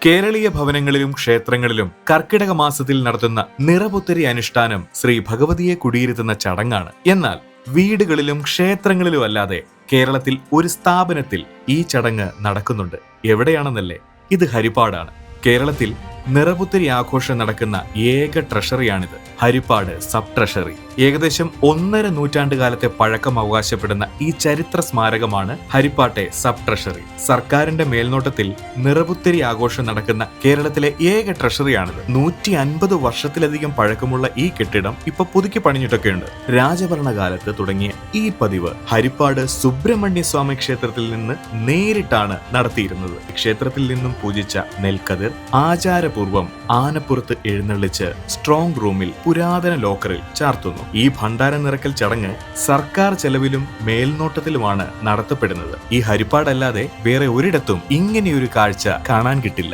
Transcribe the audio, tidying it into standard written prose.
കേരളീയ ഭവനങ്ങളിലും ക്ഷേത്രങ്ങളിലും കർക്കിടക മാസത്തിൽ നടത്തുന്ന നിറപുത്തരി അനുഷ്ഠാനം ശ്രീ ഭഗവതിയെ കുടിയിരുത്തുന്ന ചടങ്ങാണ്. എന്നാൽ വീടുകളിലും ക്ഷേത്രങ്ങളിലും അല്ലാതെ കേരളത്തിൽ ഒരു സ്ഥാപനത്തിൽ ഈ ചടങ്ങ് നടക്കുന്നുണ്ട്. എവിടെയാണെന്നല്ലേ? ഇത് ഹരിപ്പാടാണ്. കേരളത്തിൽ നിറപുത്തരി ആഘോഷം നടക്കുന്ന ഏക ട്രഷറിയാണിത്, ഹരിപ്പാട് സബ് ട്രഷറി. ഏകദേശം 1.5 നൂറ്റാണ്ട് കാലത്തെ പഴക്കം അവകാശപ്പെടുന്ന ഈ ചരിത്ര സ്മാരകമാണ് ഹരിപ്പാട്ടെ സബ് ട്രഷറി. സർക്കാരിന്റെ മേൽനോട്ടത്തിൽ നിറപുത്തരി ആഘോഷം നടക്കുന്ന കേരളത്തിലെ ഏക ട്രഷറിയാണിത്. 150 വർഷത്തിലധികം പഴക്കമുള്ള ഈ കെട്ടിടം ഇപ്പൊ പുതുക്കി പണിഞ്ഞിട്ടൊക്കെയുണ്ട്. രാജഭരണകാലത്ത് തുടങ്ങിയ ഈ പതിവ് ഹരിപ്പാട് സുബ്രഹ്മണ്യ സ്വാമി ക്ഷേത്രത്തിൽ നിന്ന് നേരിട്ടാണ് നടത്തിയിരുന്നത്. ക്ഷേത്രത്തിൽ നിന്നും പൂജിച്ച നെൽക്കതിർ ആചാരപൂർവം ആനപ്പുറത്ത് എഴുന്നള്ളിച്ച് സ്ട്രോങ് റൂമിൽ പുരാതന ലോക്കറിൽ ചാർത്തുന്നു. ഈ ഭണ്ഡാരം നിറക്കൽ ചടങ്ങ് സർക്കാർ ചെലവിലും മേൽനോട്ടത്തിലുമാണ് നടത്തപ്പെടുന്നത്. ഈ ഹരിപ്പാടല്ലാതെ വേറെ ഒരിടത്തും ഇങ്ങനെയൊരു കാഴ്ച കാണാൻ കിട്ടില്ല.